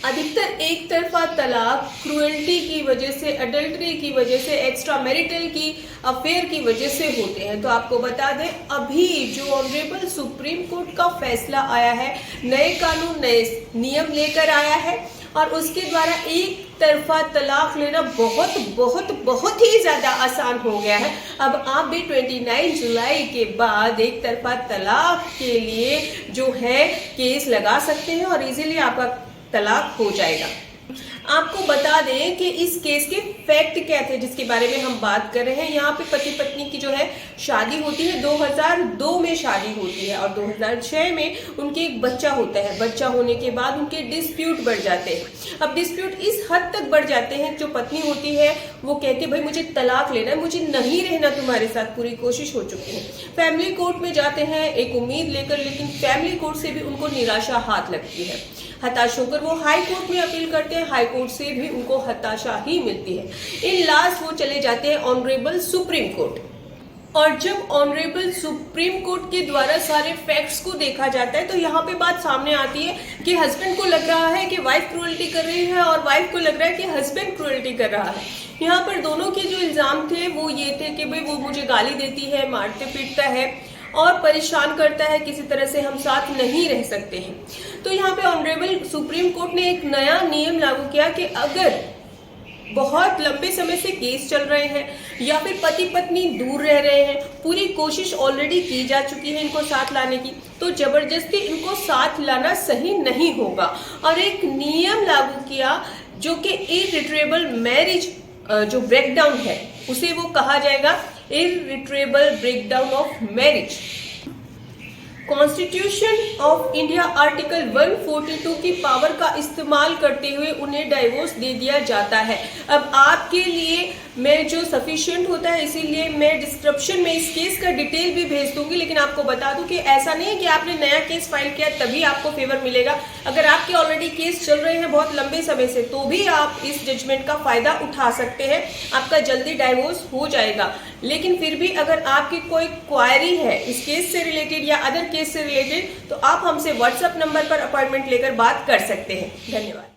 अधिकतर एक तरफा तलाक क्रुएल्टी की वजह से, अडल्ट्री की वजह से, एक्स्ट्रा मैरिटल की अफेयर की वजह से होते हैं। तो आपको बता दें, अभी जो ऑनरेबल सुप्रीम कोर्ट का फैसला आया है, नए कानून नए नियम लेकर आया है और उसके द्वारा एक तरफा तलाक लेना बहुत बहुत बहुत ही ज्यादा आसान हो गया है। अब आप भी 29 जुलाई के बाद एक तरफा तलाक के लिए जो है केस लगा सकते हैं और इजीली आपका तलाक हो जाएगा। आपको बता दें कि इस केस के फैक्ट क्या थे जिसके बारे में हम बात कर रहे हैं। यहाँ पे पति पत्नी की जो है शादी होती है, 2002 में शादी होती है और 2006 में उनके एक बच्चा होता है। बच्चा होने के बाद उनके डिस्प्यूट बढ़ जाते हैं। अब डिस्प्यूट इस हद तक बढ़ जाते हैं, जो पत्नी होती है वो कहती है भाई मुझे तलाक लेना है, मुझे नहीं रहना तुम्हारे साथ, पूरी कोशिश हो चुकी है। फैमिली कोर्ट में जाते हैं एक उम्मीद लेकर, लेकिन फैमिली कोर्ट से भी उनको निराशा हाथ लगती है। हताश होकर वो हाई कोर्ट में अपील करते हैं, हाई कोर्ट से भी उनको हताशा ही मिलती है। इन लास्ट वो चले जाते हैं ऑनरेबल सुप्रीम कोर्ट। और जब ऑनरेबल सुप्रीम कोर्ट के द्वारा सारे फैक्ट्स को देखा जाता है तो यहाँ पे बात सामने आती है कि हस्बैंड को लग रहा है कि वाइफ क्रूएल्टी कर रही है और वाइफ को लग रहा है कि हस्बैंड क्रूएल्टी कर रहा है। यहाँ पर दोनों के जो इल्जाम थे वो ये थे कि भाई वो मुझे गाली देती है, मारते पीटता है और परेशान करता है, किसी तरह से हम साथ नहीं रह सकते हैं। तो यहाँ पे ऑनरेबल सुप्रीम कोर्ट ने एक नया नियम लागू किया कि अगर बहुत लंबे समय से केस चल रहे हैं या फिर पति पत्नी दूर रह रहे हैं, पूरी कोशिश ऑलरेडी की जा चुकी है इनको साथ लाने की, तो जबरदस्ती इनको साथ लाना सही नहीं होगा। और एक नियम लागू किया जो कि इररिट्रेबल मैरिज जो ब्रेकडाउन है उसे वो कहा जाएगा irretrievable breakdown of marriage. Constitution of India article 142 की पावर का इस्तेमाल करते हुए उन्हें डाइवोर्स दे दिया जाता है। अब आपके लिए मैं जो सफिशिएंट होता है, इसीलिए मैं डिस्क्रिप्शन में इस केस का डिटेल भी भेज दूंगी, लेकिन आपको बता दूं कि ऐसा नहीं है कि आपने नया केस फाइल किया तभी आपको फेवर मिलेगा। अगर आपके ऑलरेडी केस चल रहे हैं बहुत लंबे समय से तो भी आप इस जजमेंट का फायदा उठा सकते हैं, आपका जल्दी डाइवोर्स हो जाएगा। लेकिन फिर भी अगर आपकी कोई क्वायरी है इस केस से रिलेटेड या अदर केस से रिलेटेड तो आप हमसे व्हाट्सएप नंबर पर अपॉइंटमेंट लेकर बात कर सकते हैं। धन्यवाद।